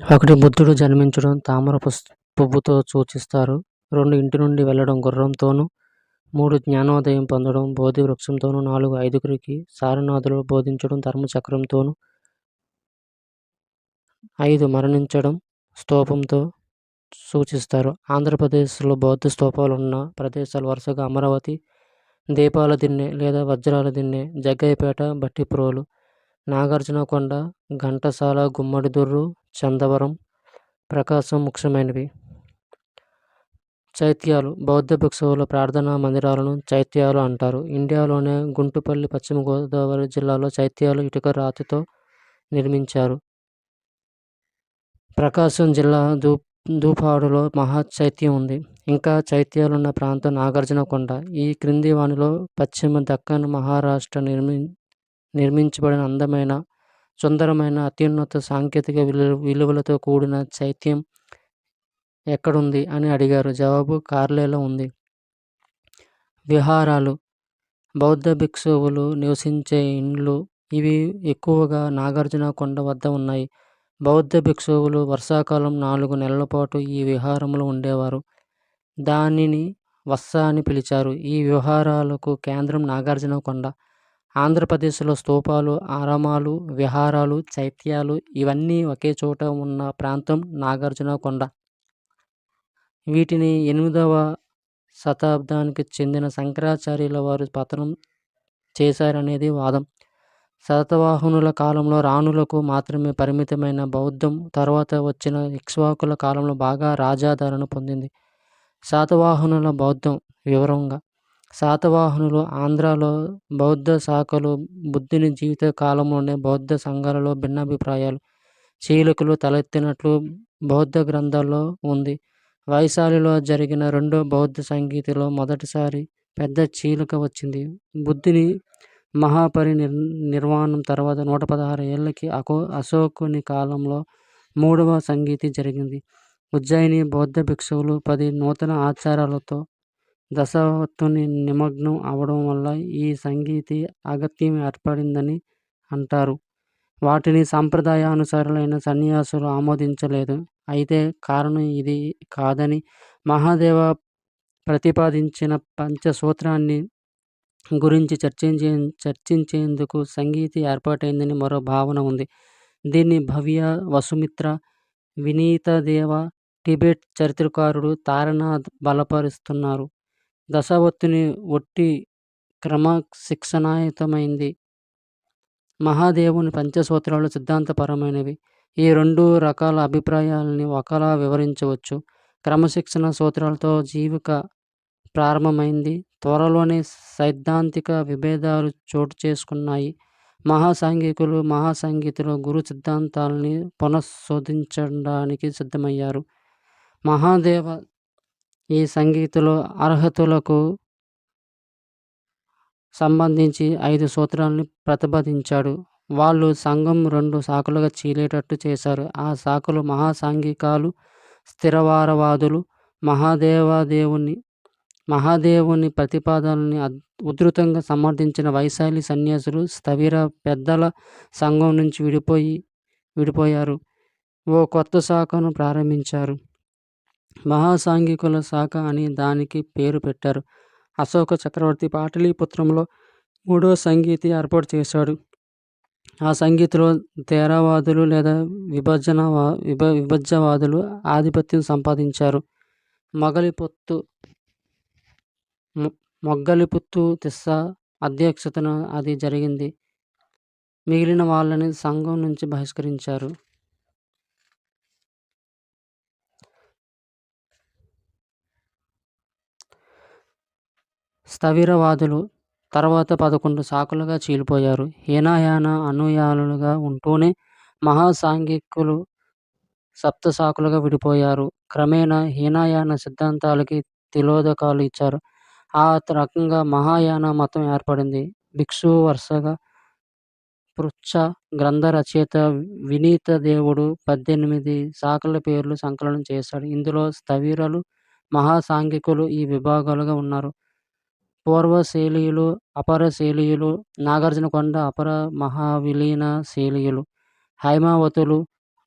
ఒకటి బుద్ధుడు జన్మించడం తామర పువ్వుతో సూచిస్తారు. 2 ఇంటి నుండి వెళ్ళడం గుర్రంతోనూ, 3 జ్ఞానోదయం పొందడం బోధి వృక్షంతోనూ, 4 ఐదుగురికి సారనాథులు బోధించడం ధర్మచక్రంతోనూ, 5 మరణించడం స్తూపంతో సూచిస్తారు. ఆంధ్రప్రదేశ్లో బౌద్ధ స్తూపాలున్న ప్రదేశాలు వరుసగా అమరావతి, దీపాల దిన్నె లేదా వజ్రాల దిన్నె, జగ్గయ్యపేట, భట్టిప్రోలు, నాగార్జునకొండ, ఘంటసాల, గుమ్మడిదొర్రు, చందవరం, ప్రకాశం ముఖ్యమైనవి. చైత్యాలు బౌద్ధ భిక్షువుల ప్రార్థనా మందిరాలను చైత్యాలు అంటారు. ఇండియాలోనే గుంటుపల్లి, పశ్చిమ గోదావరి జిల్లాలో చైత్యాలు ఇటుక రాతితో నిర్మించారు. ప్రకాశం జిల్లా దూపాడులో మహాచైత్యం ఉంది. ఇంకా చైత్యాలున్న ప్రాంతం నాగార్జునకొండ. ఈ క్రింది వానిలో పశ్చిమ దక్కన్ మహారాష్ట్ర నిర్మించబడిన అందమైన, సుందరమైన, అత్యున్నత సాంకేతిక విలువలతో కూడిన చైత్యం ఎక్కడుంది అని అడిగారు. జవాబు కార్లేలో ఉంది. విహారాలు బౌద్ధ భిక్షువులు నివసించే ఇండ్లు. ఇవి ఎక్కువగా నాగార్జునకొండ వద్ద ఉన్నాయి. బౌద్ధ భిక్షువులు వర్షాకాలం 4 నెలల పాటు ఈ విహారంలో ఉండేవారు. దానిని వస్స అని పిలిచారు. ఈ విహారాలకు కేంద్రం నాగార్జునకొండ. ఆంధ్రప్రదేశ్లో స్తూపాలు, ఆరామాలు, విహారాలు, చైత్యాలు ఇవన్నీ ఒకే చోట ఉన్న ప్రాంతం నాగార్జునకొండ. వీటిని 8వ శతాబ్దానికి చెందిన శంకరాచార్యుల వారు పతనం చేశారనేది వాదం. శాతవాహనుల కాలంలో రాణులకు మాత్రమే పరిమితమైన బౌద్ధం తర్వాత వచ్చిన ఇక్ష్వాకుల కాలంలో బాగా రాజాదరణ పొందింది. శాతవాహనుల బౌద్ధం వివరంగా శాతవాహనులు ఆంధ్రాలో బౌద్ధ శాఖలు. బుద్ధుని జీవిత కాలంలోనే బౌద్ధ సంఘాలలో భిన్నాభిప్రాయాలు, చీలికలు తలెత్తినట్లు బౌద్ధ గ్రంథాల్లో ఉంది. వైశాలిలో జరిగిన 2వ బౌద్ధ సంగీతిలో మొదటిసారి పెద్ద చీలిక వచ్చింది. బుద్ధుని మహాపరినిర్వాణం తర్వాత 116 ఏళ్లకి అశోకుని కాలంలో 3వ సంగీతి జరిగింది. ఉజ్జయిని బౌద్ధ భిక్షువులు 10 నూతన ఆచారాలతో దశావత్తుని నిమగ్నం అవడం వల్ల ఈ సంగీతి అగత్యం ఏర్పడిందని అంటారు. వాటిని సంప్రదాయానుసారులైన సన్యాసులు ఆమోదించలేదు. అయితే కారణం ఇది కాదని మహాదేవ ప్రతిపాదించిన పంచసూత్రాన్ని గురించి చర్చించేందుకు సంగీతి ఏర్పాటైందని మరో భావన ఉంది. దీన్ని భవ్య, వసుమిత్ర, వినీతదేవ, టిబెట్ చరిత్రకారుడు తారనాథ్ బలపరుస్తున్నారు. దశావత్తుని ఒట్టి క్రమశిక్షణాయుతమైంది. మహాదేవుని పంచసూత్రాలు సిద్ధాంతపరమైనవి. ఈ 2 రకాల అభిప్రాయాలని ఒకలా వివరించవచ్చు. క్రమశిక్షణ సూత్రాలతో జీవిక ప్రారంభమైంది. త్వరలోనే సైద్ధాంతిక విభేదాలు చోటు చేసుకున్నాయి. మహాసంగీతులు గురు సిద్ధాంతాలని పునఃశోధించడానికి సిద్ధమయ్యారు. మహాదేవ ఈ సంగీతులో అర్హతులకు సంబంధించి 5 సూత్రాలని ప్రతిపాదించాడు. వాళ్ళు సంఘం 2 శాఖలుగా చీలేటట్టు చేశారు. ఆ శాఖలు మహాసాంఘికాలు, స్థిరవారవాదులు. మహాదేవుని ప్రతిపాదనల్ని ఉధృతంగా సమర్థించిన వైశాలి సన్యాసులు స్థవిర పెద్దల సంఘం నుంచి విడిపోయారు. ఓ కొత్త శాఖను ప్రారంభించారు. మహాసాంఘికుల శాఖ అని దానికి పేరు పెట్టారు. అశోక చక్రవర్తి పాటలీపుత్రంలో 3వ సంగీతి ఏర్పాటు చేశాడు. ఆ సంగీతిలో థేరవాదులు లేదా విభజ్యవాదులు ఆధిపత్యం సంపాదించారు. మొగ్గలిపుత్తు తిస్స అధ్యక్షతన అది జరిగింది. మిగిలిన వాళ్ళని సంఘం నుంచి బహిష్కరించారు. స్థవిరవాదులు తర్వాత 11 శాఖలుగా చీలిపోయారు. హీనయాన అనుయాయులుగా ఉంటూనే మహాసాంఘికులు సప్తశాఖలుగా విడిపోయారు. క్రమేణా హీనయాన సిద్ధాంతాలకి తిలోదకాలు ఇచ్చారు. ఆ రకంగా మహాయాన మతం ఏర్పడింది. భిక్షువు వరుసగా పృచ్ఛ గ్రంథ రచయిత వినీతదేవుడు 18 శాఖల పేర్లు సంకలనం చేశాడు. ఇందులో స్థవిరులు, మహాసాంఘికులు ఈ విభాగాలుగా ఉన్నారు. పూర్వశైలీయులు, అపర శైలీయులు, నాగార్జునకొండ అపర మహావిలీన శైలీయులు, హైమావతులు,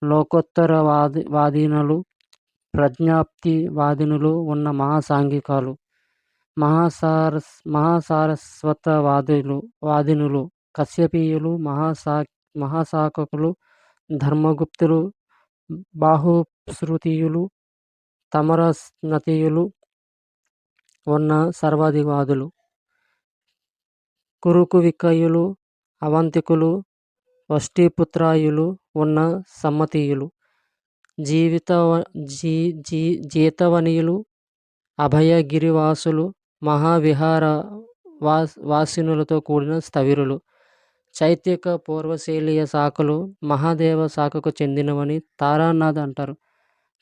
లోకోత్తరవాదినులు, ప్రజ్ఞాప్తివాదినులు ఉన్న మహాసాంఘికాలు, మహాసారస్వతవాదినులు, కశ్యపీయులు, మహాశాకకులు, ధర్మగుప్తులు, బాహుశ్రుతీయులు, తమరస్నతీయులు ఉన్న సర్వాధివాదులు, కురుకువికయులు, అవంతికులు, వష్టిపుత్రాయులు ఉన్న సమ్మతీయులు, జీతవనీయులు, అభయగిరివాసులు, మహావిహారవాసినులతో కూడిన స్థవిరులు. చైత్యక పూర్వశైలీయ శాఖలు మహాదేవ శాఖకు చెందినవని తారానాథ్ అంటారు.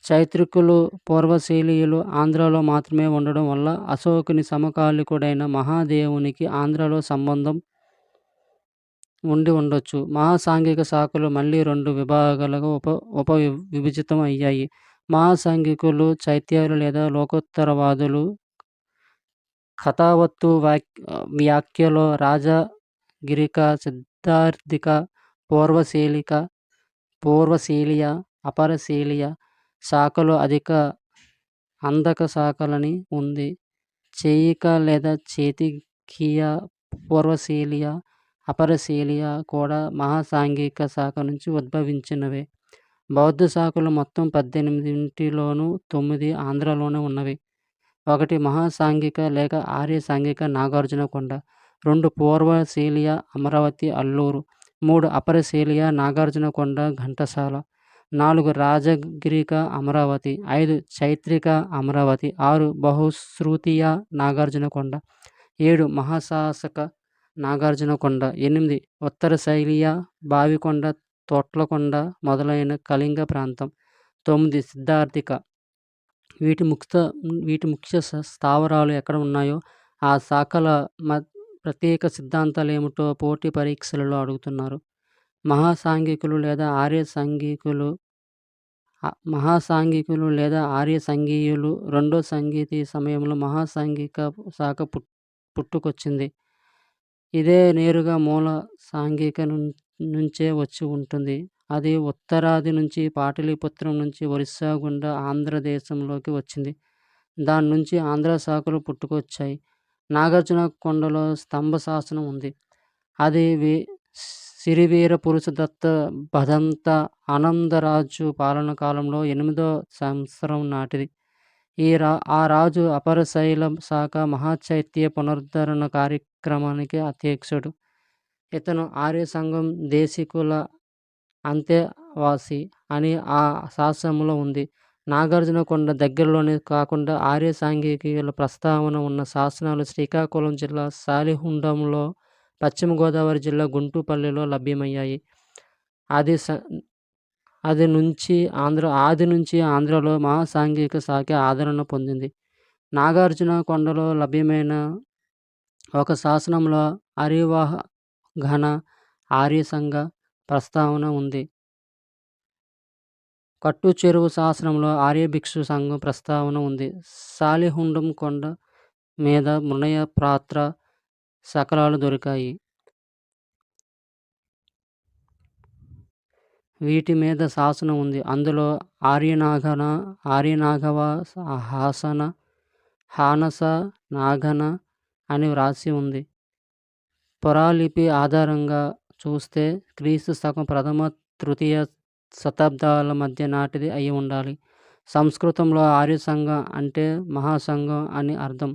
చైత్రికులు పూర్వశైలీయులు ఆంధ్రాలో మాత్రమే ఉండడం వల్ల అశోకుని సమకాలికుడైన మహాదేవునికి ఆంధ్రాలో సంబంధం ఉండి ఉండొచ్చు. మహాసాంఘిక శాఖలు మళ్ళీ 2 విభాగాలుగా విభజితం అయ్యాయి. మహాసాంఘికులు చైత్యాలు లేదా లోకోత్తరవాదులు. కథావత్తు వ్యాఖ్యలో రాజగిరిక, సిద్ధార్థిక, పూర్వశైలీయ, అపరశైలీయ శాఖలు అందక శాఖలని ఉంది. చైయిక లేదా చేతికీయ, పూర్వశైలీయ, అపరశైలీయ కూడా మహాసాంఘిక శాఖ నుంచి ఉద్భవించినవే. బౌద్ధ శాఖలు మొత్తం 18లోనూ 9 ఆంధ్రాలోనే ఉన్నవి. 1 మహాసాంఘిక లేక ఆర్య సాంఘిక నాగార్జునకొండ, 2 పూర్వశైలీయ అమరావతి అల్లూరు, 3 అపరశైలీయ నాగార్జునకొండ ఘంటసాల, 4 రాజగిరిక అమరావతి, 5 చైత్రిక అమరావతి, 6 బహుశ్రుతీయ నాగార్జునకొండ, 7 మహాశాసక నాగార్జునకొండ, 8 ఉత్తరశైలీయ బావికొండ, తొట్లకొండ మొదలైన కళింగ ప్రాంతం, 9 సిద్ధార్థిక. వీటి ముఖ్య స్థావరాలు ఎక్కడ ఉన్నాయో ఆ శాఖల ప్రత్యేక సిద్ధాంతాలేమిటో పోటీ పరీక్షలలో అడుగుతున్నారు. మహాసాంఘికులు లేదా ఆర్య సంఘీయులు రెండో సంగీతి సమయంలో మహాసాంఘిక శాఖ పుట్టుకొచ్చింది. ఇదే నేరుగా మూల సాంఘిక నుంచే వచ్చి ఉంటుంది. అది ఉత్తరాది నుంచి పాటలీపుత్రం నుంచి ఒరిస్సా గుండా ఆంధ్రదేశంలోకి వచ్చింది. దాని నుంచి ఆంధ్ర శాఖలు పుట్టుకొచ్చాయి. నాగార్జునకొండలో స్తంభ శాసనం ఉంది. అది సిరివీర పురుషదత్త భదంత ఆనందరాజు పాలన కాలంలో 8వ సంవత్సరం నాటిది. ఆ రాజు అపరశైల శాఖ మహాచైత్య పునరుద్ధరణ కార్యక్రమానికి అధ్యక్షుడు. ఇతను ఆర్య సంఘం దేశికుల అంతేవాసి అని ఆ శాసనంలో ఉంది. నాగార్జునకొండ దగ్గరలోనే కాకుండా ఆర్య సాంఘికీయుల ప్రస్తావన ఉన్న శాసనాలు శ్రీకాకుళం జిల్లా సాలిహుండంలో, పశ్చిమ గోదావరి జిల్లా గుంటుపల్లిలో లభ్యమయ్యాయి. ఆది నుంచి ఆంధ్రలో మహాసాంఘిక శాఖ ఆదరణ పొందింది. నాగార్జునకొండలో లభ్యమైన ఒక శాసనంలో అరివాహఘన ఆర్య సంఘ ప్రస్తావన ఉంది. కట్టుచెరువు శాసనంలో ఆర్యభిక్షు సంఘం ప్రస్తావన ఉంది. సాలిహుండం కొండ మీద మృణయపాత్ర శకలాలు దొరికాయి. వీటి మీద శాసనం ఉంది. అందులో ఆర్యనాగవ హానస నాగన అని వ్రాసి ఉంది. పురాలిపి ఆధారంగా చూస్తే క్రీస్తు శకం ప్రథమ తృతీయ శతాబ్దాల మధ్య నాటిది అయి ఉండాలి. సంస్కృతంలో ఆర్య సంఘం అంటే మహాసంఘం అని అర్థం.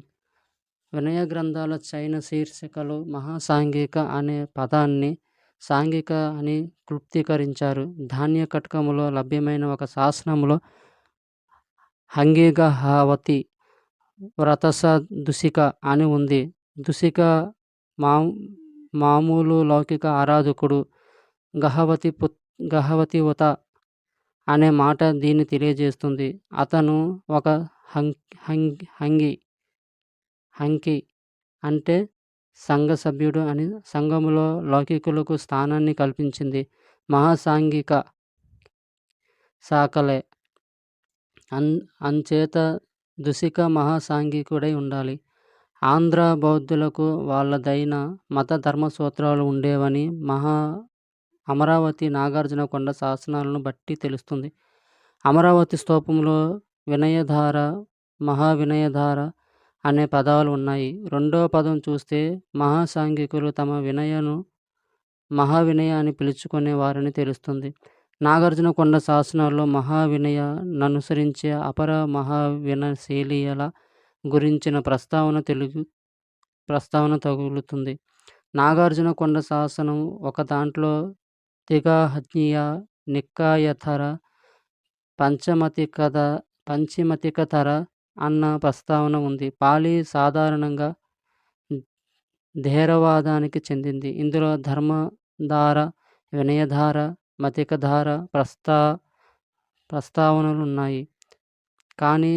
వినయ గ్రంథాల చైన శీర్షికలు మహాసాంఘిక అనే పదాన్ని సాంఘిక అని క్లుప్తీకరించారు. ధాన్య కటకములో లభ్యమైన ఒక శాసనంలో హంగిగహావతి వ్రతస దుసిక అని ఉంది. దుసిక మామూలు లౌకిక ఆరాధకుడు. గహవతివత అనే మాట దీన్ని తెలియజేస్తుంది. అతను ఒక హంకి అంటే సంఘ సభ్యుడు అని సంఘములో లౌకికులకు స్థానాన్ని కల్పించింది. మహాసాంఘిక శాఖలే. అంచేత దుసిక మహాసాంఘికుడై ఉండాలి. ఆంధ్ర బౌద్ధులకు వాళ్ళదైన మత ధర్మ సూత్రాలు ఉండేవని అమరావతి నాగార్జునకొండ శాసనాలను బట్టి తెలుస్తుంది. అమరావతి స్తూపంలో వినయధార, మహావినయధార అనే పదాలు ఉన్నాయి. రెండవ పదం చూస్తే మహాసాంఘికులు తమ వినయను మహావినయ అని పిలుచుకునే వారని తెలుస్తుంది. నాగార్జునకొండ శాసనాల్లో మహావినయ ననుసరించే అపర మహావినశీలియల గురించిన ప్రస్తావన తగులుతుంది. నాగార్జునకొండ శాసనం ఒక దాంట్లో తిగాహ్నియ, నిక్కాయథర, పంచమతికథర అన్న ప్రస్తావన ఉంది. పాళీ సాధారణంగా థేరవాదానికి చెందింది. ఇందులో ధర్మధార, వినయధార, మతికధార ప్రస్తావనలున్నాయి. కానీ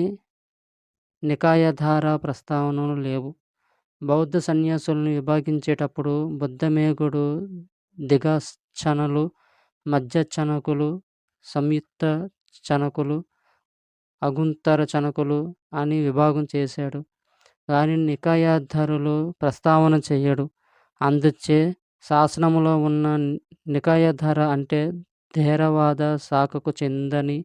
నికాయధార ప్రస్తావనలు లేవు. బౌద్ధ సన్యాసులను విభాగించేటప్పుడు బుద్ధమేగుడు దిగశ్చనలు, మధ్య చనకులు, సంయుక్త చనకులు, అగుంతర చనకులు అని విభాగం చేశాడు. కానీ నికాయధారులు ప్రస్తావన చేయడు. అందుచే శాసనములో ఉన్న నికాయధార అంటే థేరవాద శాఖకు చెందని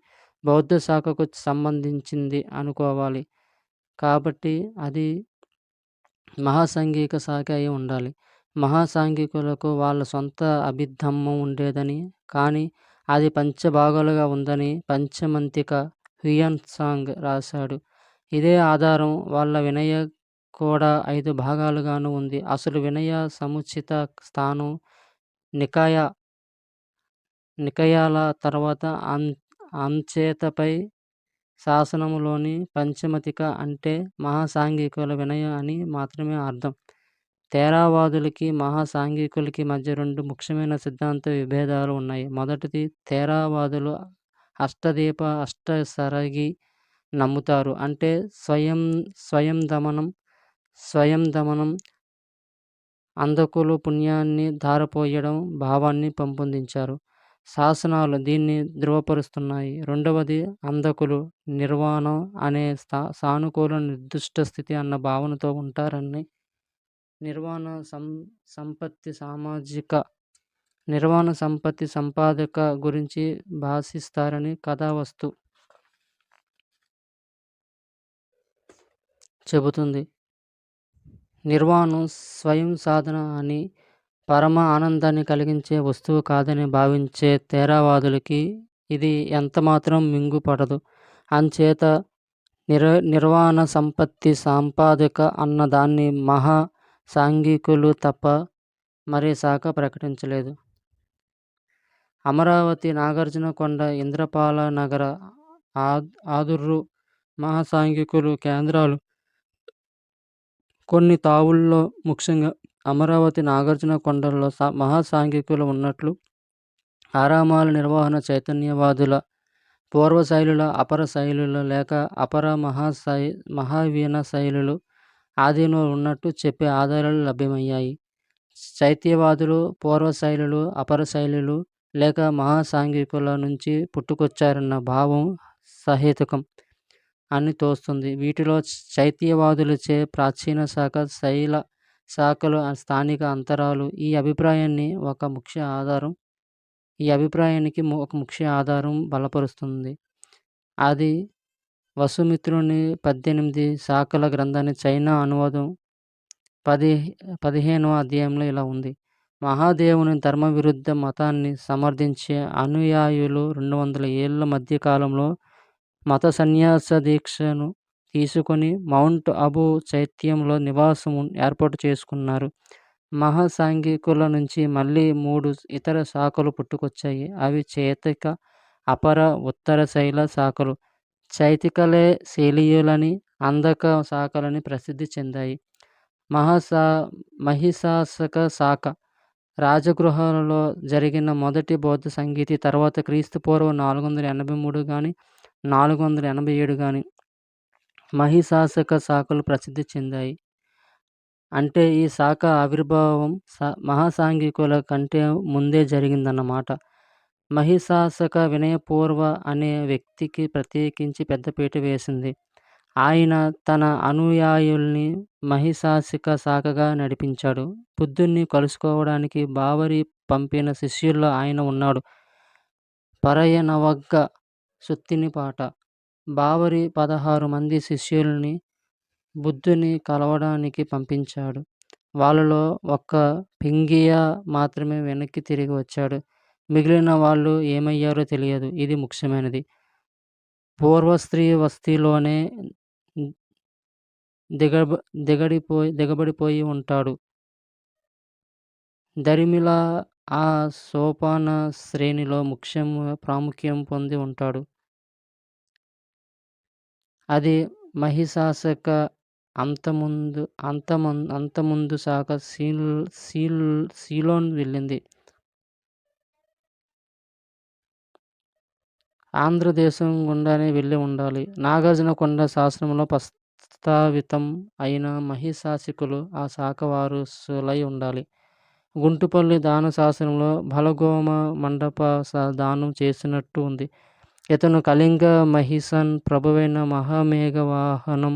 బౌద్ధ శాఖకు సంబంధించింది అనుకోవాలి. కాబట్టి అది మహాసాంఘిక శాఖ అయి ఉండాలి. మహాసాంఘికులకు వాళ్ళ సొంత అభిధమ్మం ఉండేదని, కానీ అది పంచభాగాలుగా ఉందని పంచమంతిక హ్యుయన్సాంగ్ రాశాడు. ఇదే ఆధారం. వాళ్ళ వినయ కూడా 5 భాగాలుగాను ఉంది. అసలు వినయ సముచిత స్థానం నికాయాల తర్వాత అంచేతపై శాసనములోని పంచమతిక అంటే మహాసాంఘికుల వినయ అని మాత్రమే అర్థం. థేరవాదులకి మహాసాంఘికులకి మధ్య 2 ముఖ్యమైన సిద్ధాంత విభేదాలు ఉన్నాయి. మొదటిది, థేరవాదులు అష్టదీప అష్టసరగి నమ్ముతారు. అంటే స్వయందమనం, అంధకులు పుణ్యాన్ని ధారపోయడం భావాన్ని పెంపొందించారు. శాసనాలు దీన్ని ధృవపరుస్తున్నాయి. రెండవది, అంధకులు నిర్వాణం అనే సానుకూల నిర్దిష్ట స్థితి అన్న భావనతో ఉంటారని, నిర్వాణ సంపత్తి సంపాదక గురించి భాషిస్తారని కథావస్తు చెబుతుంది. నిర్వాణం స్వయం సాధన అని, పరమ ఆనందాన్ని కలిగించే వస్తువు కాదని భావించే థేరవాదులకి ఇది ఎంతమాత్రం మింగుపడదు. అంచేత నిర్వాణ సంపత్తి సంపాదక అన్న దాన్ని మహా సాంఘికులు తప్ప మరే శాఖ ప్రకటించలేదు. అమరావతి, నాగార్జునకొండ, ఇంద్రపాల నగర, ఆదుర్రు మహాసాంఘికులు కేంద్రాలు. కొన్ని తావుల్లో, ముఖ్యంగా అమరావతి, నాగార్జునకొండల్లో మహాసాంఘికులు ఉన్నట్లు ఆరామాల నిర్వహణ చైతన్యవాదుల పూర్వశైలుల, అపర శైలుల లేక అపర మహావీన శైలులు ఆదిలో ఉన్నట్టు చెప్పే ఆధారాలు లభ్యమయ్యాయి. చైత్యవాదులు పూర్వశైలులు, అపర శైలులు లేక మహాసాంఘికుల నుంచి పుట్టుకొచ్చారన్న భావం సహేతుకం అని తోస్తుంది. వీటిలో చైత్యవాదులచే ప్రాచీన శాఖ, శైల శాఖలు, స్థానిక అంతరాలు ఈ అభిప్రాయానికి ఒక ముఖ్య ఆధారం బలపరుస్తుంది. అది వసుమిత్రుని 18 శాఖల గ్రంథాన్ని చైనా అనువాదం 15వ అధ్యాయంలో ఇలా ఉంది. మహాదేవుని ధర్మవిరుద్ధ మతాన్ని సమర్థించే అనుయాయులు 200 ఏళ్ల మధ్యకాలంలో మత సన్యాస దీక్షను తీసుకొని మౌంట్ అబూ చైత్యంలో నివాసం ఏర్పాటు చేసుకున్నారు. మహాసాంఘికుల నుంచి మళ్ళీ 3 ఇతర శాఖలు పుట్టుకొచ్చాయి. అవి చైతిక, అపర, ఉత్తర శైల శాఖలు. చైతికలే శైలీయులని, అంధక శాఖలని ప్రసిద్ధి చెందాయి. మహిషాసక శాఖ రాజగృహాలలో జరిగిన మొదటి బౌద్ధ సంగీతి తర్వాత క్రీస్తుపూర్వం 483 గాని 487 గాని మహిషాసక శాఖలు ప్రసిద్ధి చెందాయి. అంటే ఈ శాఖ ఆవిర్భావం మహాసాంఘికుల కంటే ముందే జరిగిందన్నమాట. మహిషాసక వినయపూర్వ అనే వ్యక్తికి ప్రత్యేకించి పెద్దపీట వేసింది. ఆయన తన అనుయాయుల్ని మహిషాసుక శాఖగా నడిపించాడు. బుద్ధుణ్ణి కలుసుకోవడానికి బావరి పంపిన శిష్యుల్లో ఆయన ఉన్నాడు. పరయనవగ్గ సుత్తినిపాట బావరి 16 మంది శిష్యుల్ని బుద్ధుని కలవడానికి పంపించాడు. వాళ్ళలో ఒక్క పింగియ మాత్రమే వెనక్కి తిరిగి వచ్చాడు. మిగిలిన వాళ్ళు ఏమయ్యారో తెలియదు. ఇది ముఖ్యమైనది. పూర్వస్త్రీ వస్తిలోనే దిగబడిపోయి ఉంటాడు. దరిమిల ఆ సోపాన శ్రేణిలో ప్రాముఖ్యం పొంది ఉంటాడు. అది మహిషాసుక అంతముందు శాఖ సీలోన్ వెళ్ళింది. ఆంధ్రదేశం గుండానే వెళ్ళి ఉండాలి. నాగార్జునకొండ శాసనంలో ప్రస్తావితం అయిన మహిషాసుకులు ఆ శాఖ వారసులై ఉండాలి. గుంటుపల్లి దాన శాసనంలో బలగోమ మండప దానం చేసినట్టు ఉంది. ఇతను కళింగ మహిషన్ ప్రభువైన మహామేఘవాహనం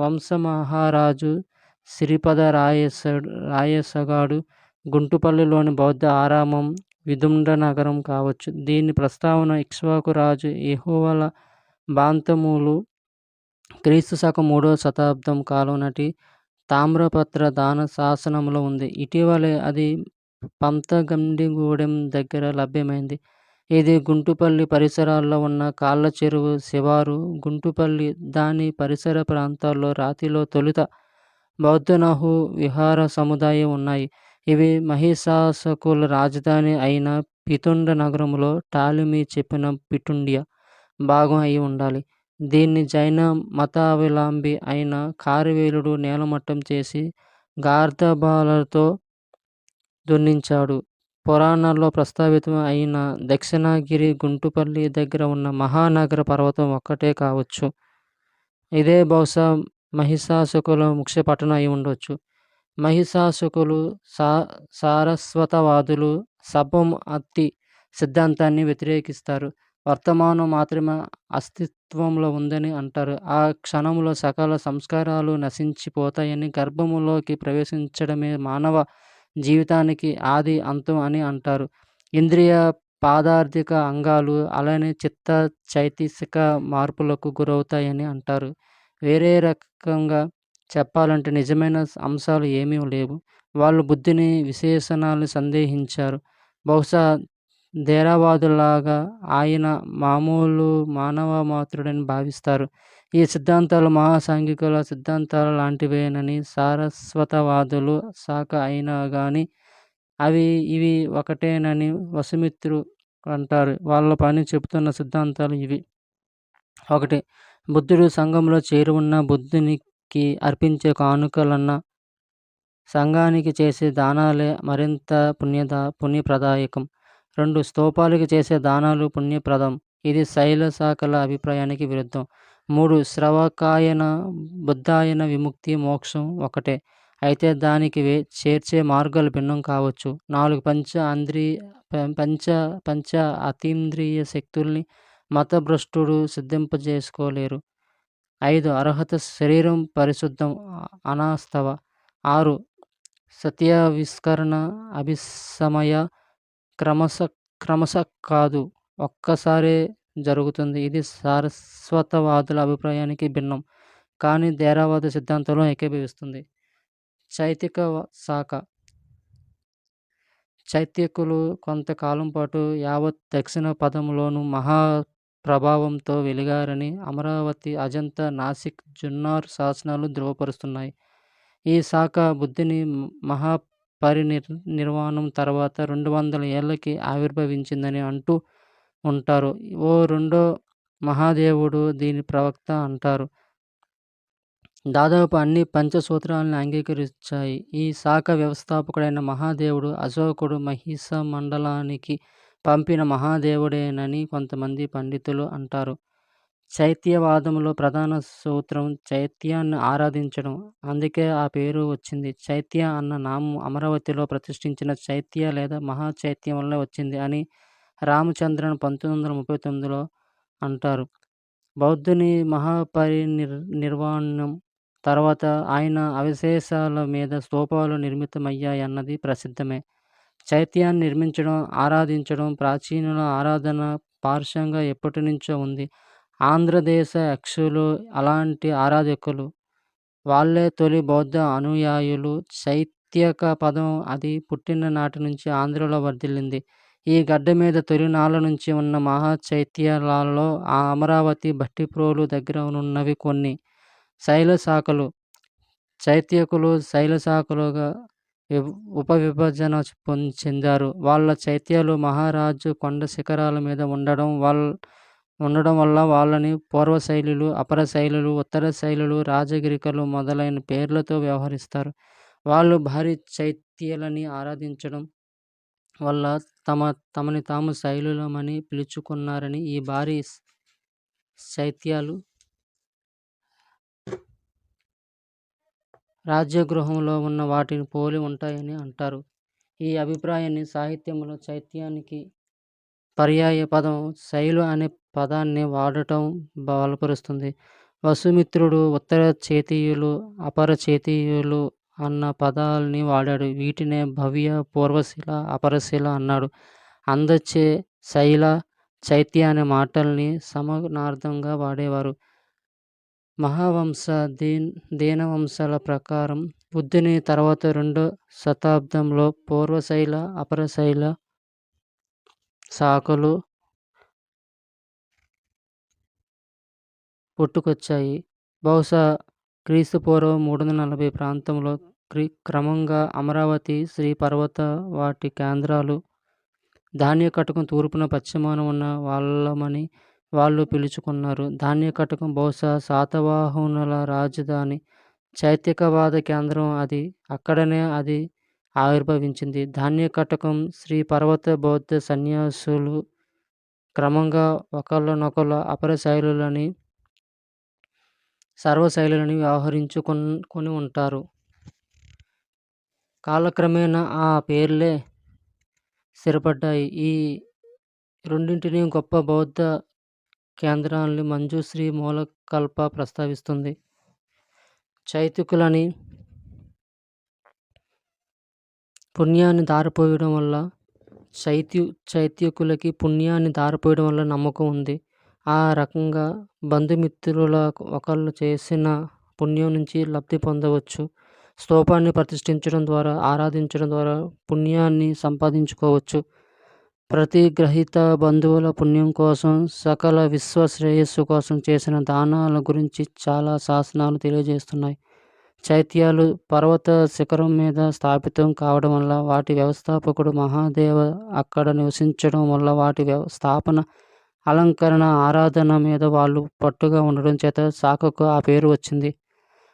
వంశమహారాజు సిరిపద రాయసగాడు గుంటుపల్లిలోని బౌద్ధ ఆరామం విదుండ నగరం కావచ్చు. దీని ప్రస్తావన ఇక్ష్వాకు రాజు యెహోవల బాంతములు క్రీస్తుశకం 3వ శతాబ్దం కాలం నాటి తామ్రపత్ర దాన శాసనంలో ఉంది. ఇటీవలే అది పంతగండిగూడెం దగ్గర లభ్యమైంది. ఇది గుంటుపల్లి పరిసరాల్లో ఉన్న కాళ్ళ చెరువు శివారు. గుంటుపల్లి దాని పరిసర ప్రాంతాల్లో రాతిలో తొలుత బౌద్ధనహు విహార సముదాయం ఉన్నాయి. ఇవి మహిషాసుకుల రాజధాని అయిన పితుండ నగరంలో టాలెమీ చెప్పిన పిటుండియా భాగం అయి ఉండాలి. దీన్ని జైన మతావలంబి అయిన ఖారవేలుడు నేలమట్టం చేసి గార్ధబాలతో దున్నించాడు. పురాణాల్లో ప్రస్తావితం అయిన దక్షిణగిరి గుంటుపల్లి దగ్గర ఉన్న మహానగర పర్వతం ఒక్కటే కావచ్చు. ఇదే బహుశా మహిషాసుకుల ముఖ్య పట్టణం అయి ఉండొచ్చు. మహిషాసుకులు సారస్వతవాదులు సబ్బం అత్తి సిద్ధాంతాన్ని వ్యతిరేకిస్తారు. వర్తమానం మాత్రమే అస్తిత్వంలో ఉందని అంటారు. ఆ క్షణంలో సకల సంస్కారాలు నశించిపోతాయని, గర్భములోకి ప్రవేశించడమే మానవ జీవితానికి ఆది అంతం అని అంటారు. ఇంద్రియ పాదార్థిక అంగాలు అలానే చిత్త చైతసిక మార్పులకు గురవుతాయని అంటారు. వేరే రకంగా చెప్పాలంటే నిజమైన అంశాలు ఏమీ లేవు. వాళ్ళు బుద్ధిని విశేషణాలను సందేహించారు. బహుశా థేరవాదులాగా ఆయన మామూలు మానవ మాత్రుడని భావిస్తారు. ఈ సిద్ధాంతాలు మహాసాంఘికుల సిద్ధాంతాల లాంటివేనని సారస్వతవాదులు శాఖ అయినా గాని ఇవి ఒకటేనని వసుమిత్రు అంటారు. వాళ్ళ పని చెబుతున్న సిద్ధాంతాలు ఇవి. 1. బుద్ధుడు సంఘంలో చేరి ఉన్న బుద్ధునికి అర్పించే కానుకలన్నా సంఘానికి చేసే దానాలే మరింత పుణ్యప్రదాయకం. 2. స్తూపాలకి చేసే దానాలు పుణ్యప్రదం. ఇది శైల శాఖల అభిప్రాయానికి విరుద్ధం. 3. శ్రవకాయన బుద్ధాయన విముక్తి మోక్షం ఒకటే. అయితే దానికి చేర్చే మార్గాలు భిన్నం కావచ్చు. 4. పంచ అతీంద్రియ శక్తుల్ని మతభ్రష్టుడు సిద్ధింపజేసుకోలేరు. 5. అర్హత శరీరం పరిశుద్ధం అనాస్తవ. 6. సత్యావిష్కరణ అభిసమయ క్రమశ కాదు, ఒక్కసారే జరుగుతుంది. ఇది సారస్వతవాదుల అభిప్రాయానికి భిన్నం, కానీ థేరవాద సిద్ధాంతంలో ఏకీభవిస్తుంది. చైతిక శాఖ. చైత్యకులు కొంతకాలం పాటు యావత్ దక్షిణ పథంలోనూ మహా ప్రభావంతో వెలిగారని అమరావతి, అజంతా, నాసిక్, జున్నార్ శాసనాలు ధృవపరుస్తున్నాయి. ఈ శాఖ బుద్ధుని మహాపరినిర్వాణం తర్వాత 200 ఏళ్లకి ఆవిర్భవించిందని అంటూ ఉంటారు. ఓ రెండో మహాదేవుడు దీని ప్రవక్త అంటారు. దాదాపు అన్ని పంచసూత్రాలను అంగీకరించాయి. ఈ శాఖ వ్యవస్థాపకుడైన మహాదేవుడు అశోకుడు మహిష మండలానికి పంపిన మహాదేవుడేనని కొంతమంది పండితులు అంటారు. చైత్యవాదంలో ప్రధాన సూత్రం చైత్యాన్ని ఆరాధించడం. అందుకే ఆ పేరు వచ్చింది. చైత్య అన్న నామం అమరావతిలో ప్రతిష్ఠించిన చైత్య లేదా మహాచైత్యం వల్ల వచ్చింది అని రామచంద్రన్ 1939లో అంటారు. బౌద్ధుని నిర్వాణం తర్వాత ఆయన అవశేషాల మీద స్తూపాలు నిర్మితమయ్యాయన్నది ప్రసిద్ధమే. చైత్యాన్ని నిర్మించడం, ఆరాధించడం ప్రాచీనుల ఆరాధన పార్శ్వంగా ఎప్పటినుంచో ఉంది. ఆంధ్రదేశ యక్షులు అలాంటి ఆరాధకులు. వాళ్ళే తొలి బౌద్ధ అనుయాయులు. చైత్యక పదం అది పుట్టిన నాటి నుంచి ఆంధ్రలో వర్ధిల్లింది. ఈ గడ్డ మీద తొలినాళ్ళ నుంచి ఉన్న మహా చైత్యాలలో అమరావతి, భట్టిప్రోలు దగ్గర నున్నవి కొన్ని. శైల శాఖలు. చైత్యకులు శైల శాఖలుగా ఉపవిభజన చెందారు. వాళ్ళ చైత్యాలు మహారాజు కొండ శిఖరాల మీద ఉండడం వల్ల వాళ్ళని పూర్వశైలులు, అపర శైలులు, ఉత్తర శైలులు, రాజగిరికలు మొదలైన పేర్లతో వ్యవహరిస్తారు. వాళ్ళు భారీ చైత్యాలని ఆరాధించడం వల్ల తమని తాము శైలులమని పిలుచుకున్నారని, ఈ భారీ చైత్యాలు రాజగృహంలో ఉన్న వాటిని పోలి ఉంటాయని అంటారు. ఈ అభిప్రాయాన్ని సాహిత్యంలో చైత్యానికి పర్యాయ పదం శైలు అనే పదాన్ని వాడటం బలపరుస్తుంది. వసుమిత్రుడు ఉత్తర చేతీయులు, అపర చేతీయులు అన్న పదాల్ని వాడాడు. వీటినే భవ్య, పూర్వశిల, అపరశిల అన్నాడు. అందచే శైల, చైత్య అనే మాటల్ని సమానార్థంగా వాడేవారు. మహావంశ, దీనవంశాల ప్రకారం బుద్ధుని తర్వాత 2వ శతాబ్దంలో పూర్వశైల, అపరశైల శాఖలు పుట్టుకొచ్చాయి. బహుశా క్రీస్తుపూర్వం 340 ప్రాంతంలో క్రమంగా అమరావతి, శ్రీపర్వత వాటి కేంద్రాలు. ధాన్యకటకం తూర్పున, పశ్చిమాన ఉన్న వాళ్ళమని వాళ్ళు పిలుచుకున్నారు. ధాన్యకటకం బహుశా శాతవాహనుల రాజధాని, చైత్యకవాద కేంద్రం అది. అక్కడనే అది ఆవిర్భవించింది. ధాన్యకటకం, శ్రీపర్వత బౌద్ధ సన్యాసులు క్రమంగా ఒకళ్ళనొకళ్ళు అపర శైలులని, సర్వశైలులని వ్యవహరించుకొని ఉంటారు. కాలక్రమేణా ఆ పేర్లే స్థిరపడ్డాయి. ఈ రెండింటినీ గొప్ప బౌద్ధ కేంద్రాల్ని మంజుశ్రీ మూలకల్ప ప్రస్తావిస్తుంది. చైత్యకులని పుణ్యాన్ని దారిపోయడం వల్ల చైత్యకులకి పుణ్యాన్ని దారిపోయడం వల్ల నమ్మకం ఉంది. ఆ రకంగా బంధుమిత్రుల ఒకళ్ళు చేసిన పుణ్యం నుంచి లబ్ధి పొందవచ్చు. స్తూపాన్ని ప్రతిష్ఠించడం ద్వారా, ఆరాధించడం ద్వారా పుణ్యాన్ని సంపాదించుకోవచ్చు. ప్రతి గ్రహీత బంధువుల పుణ్యం కోసం, సకల విశ్వ శ్రేయస్సు కోసం చేసిన దానాల గురించి చాలా శాసనాలు తెలియజేస్తున్నాయి. చైత్యాలు పర్వత శిఖరం మీద స్థాపితం కావడం వల్ల, వాటి వ్యవస్థాపకుడు మహాదేవ అక్కడ నివసించడం వల్ల, వాటి స్థాపన, అలంకరణ, ఆరాధన మీద వాళ్ళు పట్టుగా ఉండడం చేత శాఖకు ఆ పేరు వచ్చింది.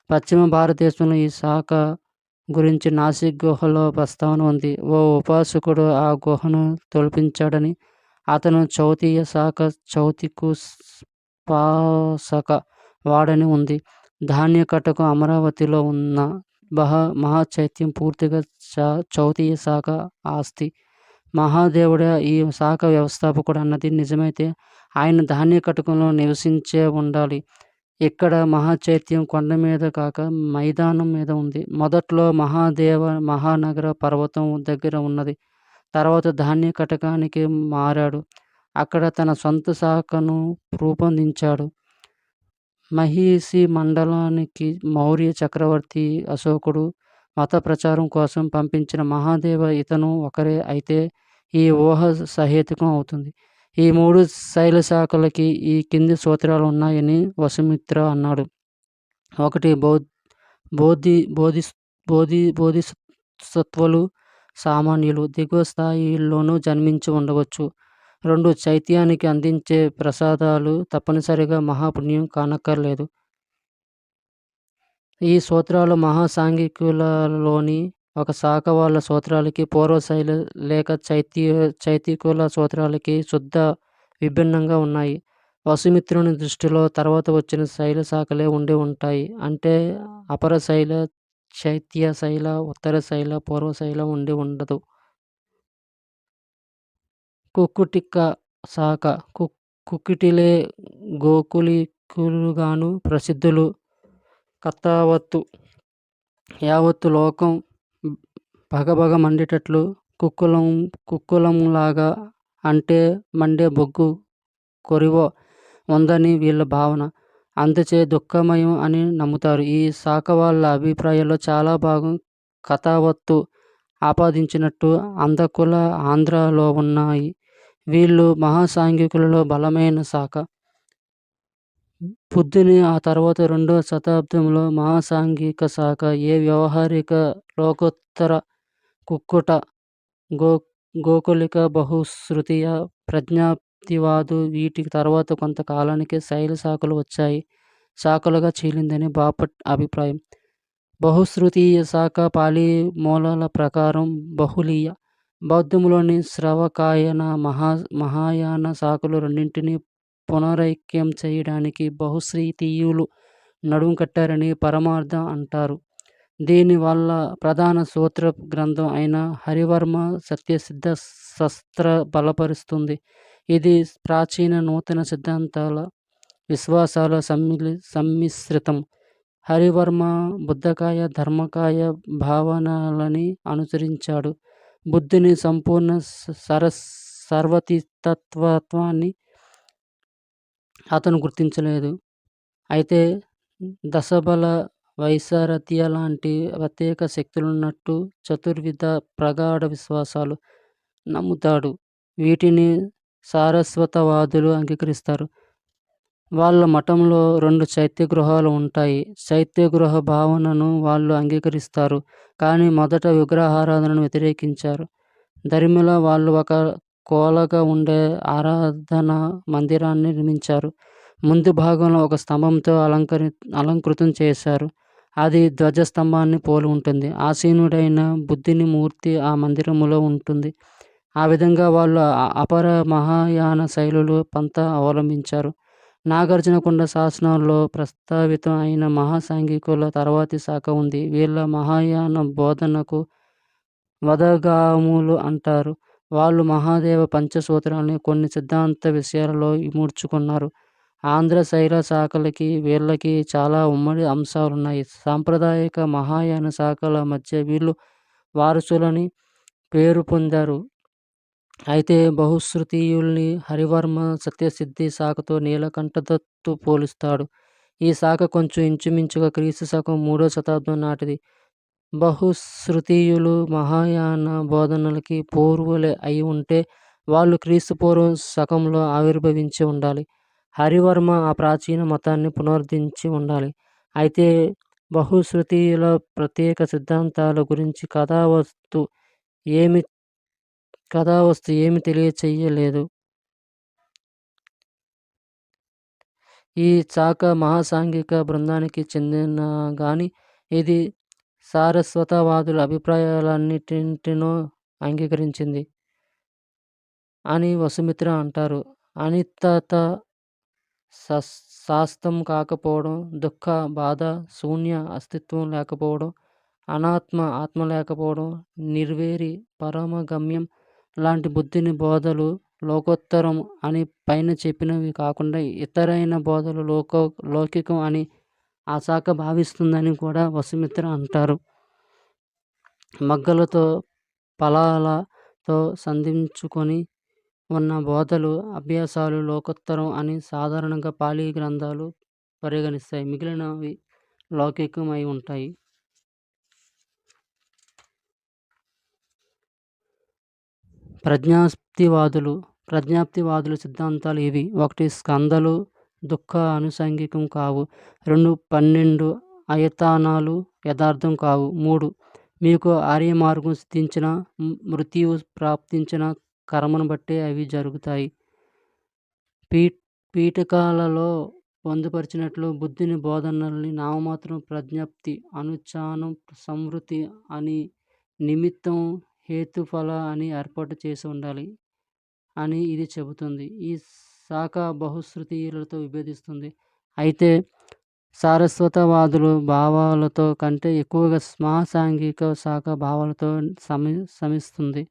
పశ్చిమ భారతదేశంలో ఈ శాఖ గురించి నాసిక్ గుహలో ప్రస్తావన ఉంది. ఓ ఉపాసకుడు ఆ గుహను తొలిపించాడని, అతను చౌతీయ శాఖ, చౌతికు పాసక వాడని ఉంది. ధాన్యకటకం అమరావతిలో ఉన్న మహాచైత్యం పూర్తిగా చౌతీయ శాఖ ఆస్తి. మహాదేవుడే ఈ శాఖ వ్యవస్థాపకుడు అన్నది నిజమైతే ఆయన ధాన్యకటకంలో నివసించే ఉండాలి. ఇక్కడ మహాచైత్యం కొండ మీద కాక మైదానం మీద ఉంది. మొదట్లో మహానగర పర్వతం దగ్గర ఉన్నది. తర్వాత ధాన్యకటకానికి మారాడు. అక్కడ తన సొంత శాఖను రూపొందించాడు. మహిషి మండలానికి మౌర్య చక్రవర్తి అశోకుడు మత ప్రచారం కోసం పంపించిన మహాదేవ ఇతను ఒకరే అయితే ఈ ఊహ సహేతుకం అవుతుంది. ఈ 3 శైల శాఖలకి ఈ కింది సూత్రాలు ఉన్నాయని వసుమిత్ర అన్నాడు. 1. బోధిసత్వులు సామాన్యులు దిగువ స్థాయిల్లోనూ జన్మించి ఉండవచ్చు. 2. చైత్యానికి అందించే ప్రసాదాలు తప్పనిసరిగా మహాపుణ్యం కానక్కర్లేదు. ఈ సూత్రాలు మహాసాంఘికులలోని ఒక శాఖ వాళ్ళ సూత్రాలకి, పూర్వశైల లేక చైత్యకుల సూత్రాలకి శుద్ధ విభిన్నంగా ఉన్నాయి. వసుమిత్రుని దృష్టిలో తర్వాత వచ్చిన శైల శాఖలే ఉండి ఉంటాయి. అంటే అపరశైల, చైత్యశైల, ఉత్తరశైల, పూర్వశైల ఉండి ఉండదు. కుక్కుటిక శాఖ కుక్కిటిలే, గోకులి దిక్కులుగాను ప్రసిద్ధులు. కథావత్తు యావత్తు లోకం భగభగ మండేటట్లు కుక్కులంలాగా అంటే మండే బొగ్గు కొరివో ఉందని వీళ్ళ భావన. అందుచే దుఃఖమయం అని నమ్ముతారు. ఈ శాఖ వాళ్ళ అభిప్రాయాల్లో చాలా భాగం కథావత్తు ఆపాదించినట్టు అందకుల ఆంధ్రాలో ఉన్నాయి. వీళ్ళు మహాసాంఘికులలో బలమైన శాఖ. బుద్ధుని ఆ తర్వాత 2వ శతాబ్దంలో మహాసాంఘిక శాఖ ఏ వ్యవహారిక లోకోత్తర కుక్కుట గోకులిక బహుశ్రుతీయ ప్రజ్ఞాప్తివాదు వీటి తర్వాత కొంతకాలానికే శైల శాఖలు వచ్చాయి. శాఖలుగా చీలిందని బాపట్ అభిప్రాయం. బహుశ్రుతీయ శాఖ పాళీ మూలాల ప్రకారం బహుళీయ. బౌద్ధంలోని శ్రవకాయన మహాయాన శాఖలు రెండింటినీ పునరైక్యం చేయడానికి బహుశ్రుతీయులు నడుం కట్టారని పరమార్థం అంటారు. దీని వల్ల ప్రధాన సూత్ర గ్రంథం అయిన హరివర్మ సత్యసిద్ధ శస్త్ర బలపరుస్తుంది. ఇది ప్రాచీన నూతన సిద్ధాంతాల విశ్వాసాల సమ్మిశ్రితం. హరివర్మ బుద్ధకాయ ధర్మకాయ భావనలని అనుసరించాడు. బుద్ధుని సంపూర్ణ సర్వతత్వాన్ని అతను గుర్తించలేదు. అయితే దశబల వైసారథ్య లాంటి ప్రత్యేక శక్తులున్నట్టు చతుర్విధ ప్రగాఢ విశ్వాసాలు నమ్ముతాడు. వీటిని సారస్వతవాదులు అంగీకరిస్తారు. వాళ్ళ మఠంలో 2 చైత్యగృహాలు ఉంటాయి. చైత్యగృహ భావనను వాళ్ళు అంగీకరిస్తారు. కానీ మొదట విగ్రహారాధనను వ్యతిరేకించారు. దరిమిల వాళ్ళు ఒక కోలగా ఉండే ఆరాధనా మందిరాన్ని నిర్మించారు. ముందు భాగంలో ఒక స్తంభంతో అలంకృతం చేశారు. అది ధ్వజస్తంభాన్ని పోలి ఉంటుంది. ఆసీనుడైన బుద్ధుని మూర్తి ఆ మందిరములో ఉంటుంది. ఆ విధంగా వాళ్ళు అపర మహాయాన శైలులు పంత అవలంబించారు. నాగార్జునకొండ శాసనాల్లో ప్రస్తావితం అయిన మహాసాంఘికుల తర్వాతి శాఖ ఉంది. వీళ్ళ మహాయాన బోధనకు వదగాములు అంటారు. వాళ్ళు మహాదేవ పంచసూత్రాలని కొన్ని సిద్ధాంత విషయాలలో ఇముడ్చుకున్నారు. ఆంధ్ర శైల శాఖలకి వీళ్ళకి చాలా ఉమ్మడి అంశాలున్నాయి. సాంప్రదాయిక మహాయాన శాఖల మధ్య వీళ్ళు వారసులని పేరు పొందారు. అయితే బహుశ్రుతీయుల్ని హరివర్మ సత్యసిద్ధి శాఖతో నీలకంఠదత్తు పోలుస్తాడు. ఈ శాఖ కొంచెం ఇంచుమించుగా క్రీస్తు శకం 3వ శతాబ్దం నాటిది. బహుశ్రుతీయులు మహాయాన బోధనలకి పూర్వులే అయి ఉంటే వాళ్ళు క్రీస్తు పూర్వం శకంలో ఆవిర్భవించి ఉండాలి. హరివర్మ ఆ ప్రాచీన మతాన్ని పునరుద్ధరించి ఉండాలి. అయితే బహుశ్రుతీయుల ప్రత్యేక సిద్ధాంతాల గురించి కథావస్తు ఏమి తెలియచెయ్యలేదు. ఈ శాఖ మహాసాంఘిక బృందానికి చెందిన గాని ఇది సారస్వతవాదుల అభిప్రాయాలన్నిటినో అంగీకరించింది అని వసుమిత్ర అంటారు. అనిత్యత శాస్త్రం కాకపోవడం, దుఃఖ బాధ శూన్య అస్తిత్వం లేకపోవడం, ఆత్మ లేకపోవడం, నిర్వేరి పరమగమ్యం లాంటి బుద్ధుని బోధలు లోకోత్తరం అని పైన చెప్పినవి కాకుండా ఇతరైన బోధలు లౌకికం అని ఆ శాఖ భావిస్తుందని కూడా వసుమిత్ర అంటారు. మగ్గలతో ఫలాలతో సంధించుకొని ఉన్న బోధలు అభ్యాసాలు లోకోత్తరం అని సాధారణంగా పాళీ గ్రంథాలు పరిగణిస్తాయి. మిగిలినవి లౌకికం అయి ఉంటాయి. ప్రజ్ఞాప్తివాదుల సిద్ధాంతాలు ఇవి. 1 స్కందాలు దుఃఖ అనుషంగికం కావు. 2 12 అయతానాలు యథార్థం కావు. 3 మీకు ఆర్యమార్గం సిద్ధించిన మృత్యువు ప్రాప్తించిన కర్మను బట్టే అవి జరుగుతాయి. పీఠకాలలో పొందుపరిచినట్లు బుద్ధుని బోధనల్ని నామమాత్రం ప్రజ్ఞప్తి అనుచానం సంవృత్తి అని నిమిత్తం హేతుఫల అని ఏర్పాటు చేసి ఉండాలి అని ఇది చెబుతుంది. ఈ శాఖ బహుశ్రుతీయులతో విభేదిస్తుంది. అయితే సారస్వతవాదులు భావాలతో కంటే ఎక్కువగా మహాసాంఘిక శాఖ భావాలతో సమిస్తుంది.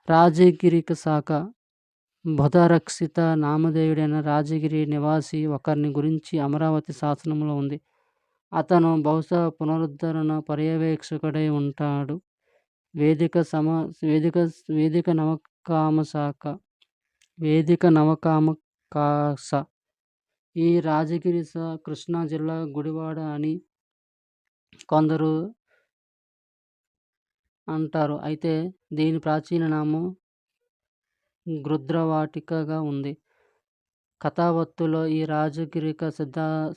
రాజగిరిక శాఖ బుధరక్షిత నామధేయుడైన రాజగిరి నివాసి ఒకరిని గురించి అమరావతి శాసనంలో ఉంది. అతను బహుశా పునరుద్ధరణ పర్యవేక్షకుడై ఉంటాడు. వేదిక సమ వేదిక వేదిక నవకామశాఖ వేదిక నవకామకాస ఈ రాజగిరి కృష్ణా జిల్లా గుడివాడ అని కొందరు అంటారు. అయితే దీని ప్రాచీన నామం గృధ్రవాటికగా ఉంది. కథావత్తులో ఈ రాజగిరిక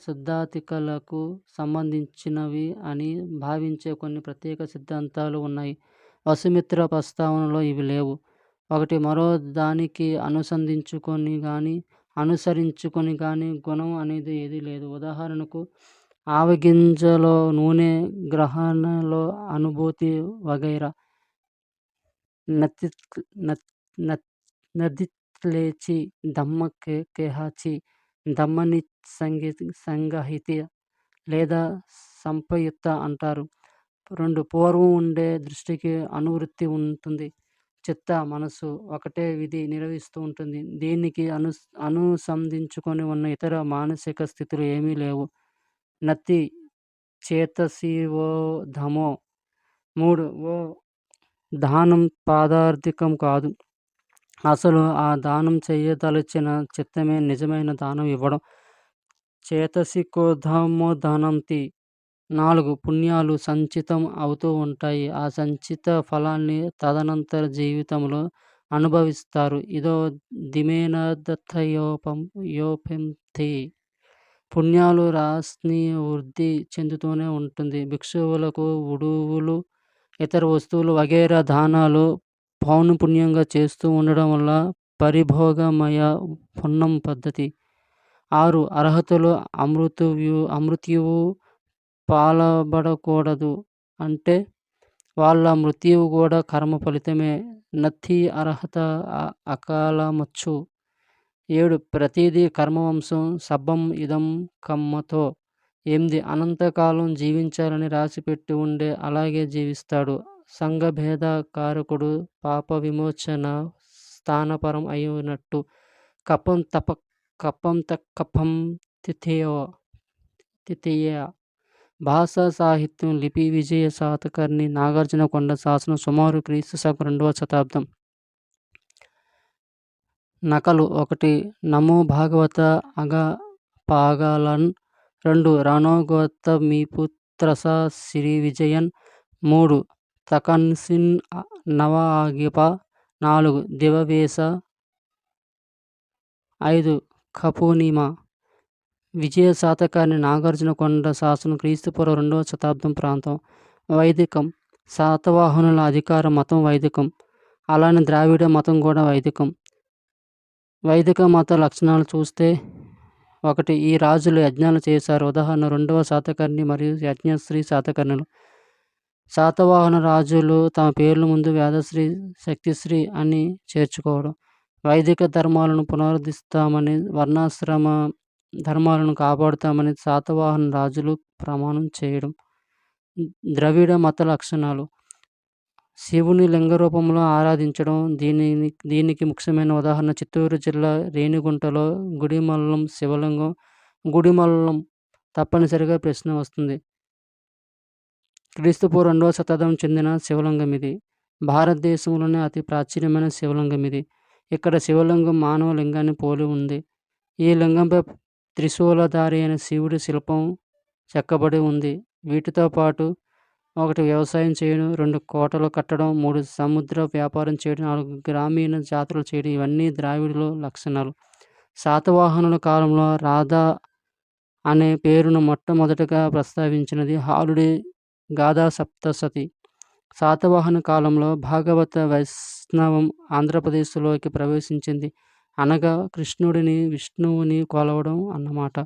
సిద్ధాంతికలకు సంబంధించినవి అని భావించే కొన్ని ప్రత్యేక సిద్ధాంతాలు ఉన్నాయి. వసుమిత్ర ప్రస్తావనలో ఇవి లేవు. ఒకటి మరో దానికి అనుసరించుకొని కానీ గుణం అనేది ఏదీ లేదు. ఉదాహరణకు ఆవగింజలో నూనె, గ్రహణలో అనుభూతి వగైరా. నదిత్లేచి దమ్మ కేహాచి దమ్మని సంగహిత లేదా సంపయుక్త అంటారు. 2 పూర్వం ఉండే దృష్టికి అనువృత్తి ఉంటుంది. చిత్త మనసు ఒకటే విధి నిర్వహిస్తూ ఉంటుంది. దీనికి అనుసంధించుకొని ఉన్న ఇతర మానసిక స్థితులు ఏమీ లేవు. నతి చేతసివో ధమో 3 ఓ దానం పాదార్థికం కాదు. అసలు ఆ దానం చేయదలిచిన చిత్తమే నిజమైన దానం ఇవ్వడం. చేతసికోధమో దానంతి 4 పుణ్యాలు సంచితం అవుతూ ఉంటాయి. ఆ సంచిత ఫలాన్ని తదనంతర జీవితంలో అనుభవిస్తారు. ఇదో దిమేనదత్తయోపంతి పుణ్యాలు రాశి వృద్ధి చెందుతూనే ఉంటుంది. భిక్షువులకు ఉడువులు, ఇతర వస్తువులు వగైరా దానాలు పౌనపుణ్యంగా చేస్తూ ఉండడం వల్ల పరిభోగమయ పుణ్యం పద్ధతి. 6 అర్హతలు అమృత్యువు పాలబడకూడదు. అంటే వాళ్ళ మృత్యువు కూడా కర్మ ఫలితమే. నత్తి అర్హత అకాలమచ్చు. 7 ప్రతిదీ కర్మవంశం. సబ్బం ఇదం కమ్మతో. 8 అనంతకాలం జీవించాలని రాసిపెట్టి ఉండే అలాగే జీవిస్తాడు. సంఘభేద కారకుడు, పాప విమోచన స్థానపరం అయినట్టు. కప్పం కప్పం తిథియ భాషా సాహిత్యం లిపి విజయ శాతకర్ణి నాగార్జునకొండ శాసనం సుమారు క్రీస్తు శకం 2వ శతాబ్దం. నకలు 1 నమో భాగవత అగపాగలన్ 2 రణోగోత మీ పుత్రస శ్రీ విజయన్ 3 తకన్సిన్ నవ ఆగిప 4 దివవేశ 5 కపూనిమ. విజయ శాతకర్ణి నాగార్జునకొండ శాసనం క్రీస్తుపూర్వం 2వ శతాబ్దం ప్రాంతం. వైదికం శాతవాహనుల అధికార మతం వైదికం. అలానే ద్రావిడ మతం కూడా వైదికం. వైదిక మత లక్షణాలు చూస్తే 1 ఈ రాజులు యజ్ఞాలు చేశారు. ఉదాహరణ 2వ శాతకర్ణి మరియు యజ్ఞశ్రీ శాతకర్ణులు. శాతవాహన రాజులు తమ పేర్ల ముందు వేదశ్రీ, శక్తిశ్రీ అని చేర్చుకోవడం. వైదిక ధర్మాలను పునరుద్ధరిస్తామని, వర్ణాశ్రమ ధర్మాలను కాపాడుతామని శాతవాహన రాజులు ప్రమాణం చేయడం. ద్రవిడ మత లక్షణాలు శివుని లింగ రూపంలో ఆరాధించడం. దీనికి ముఖ్యమైన ఉదాహరణ చిత్తూరు జిల్లా రేణిగుంటలో గుడిమల్లం శివలింగం. గుడిమల్లం తప్పనిసరిగా ప్రశ్న వస్తుంది. క్రీస్తుపూర్వం 2వ శతాబ్దం చెందిన శివలింగం ఇది. భారతదేశంలోనే అతి ప్రాచీనమైన శివలింగం ఇది. ఇక్కడ శివలింగం మానవ లింగాన్ని పోలి ఉంది. ఈ లింగంపై త్రిశూలధారి అయిన శివుడి శిల్పం చెక్కబడి ఉంది. వీటితో పాటు 1 వ్యవసాయం చేయడం, 2 కోటలు కట్టడం, 3 సముద్ర వ్యాపారం చేయడం, 4 గ్రామీణ జాతరలు చేయడం ఇవన్నీ ద్రావిడుల లక్షణాలు. శాతవాహనుల కాలంలో రాధా అనే పేరును మొట్టమొదటగా ప్రస్తావించినది హాలుడి గాథా సప్తశతి. శాతవాహన కాలంలో భాగవత వైష్ణవం ఆంధ్రప్రదేశ్లోకి ప్రవేశించింది. అనగా కృష్ణుడిని, విష్ణువుని కొలవడం అన్నమాట.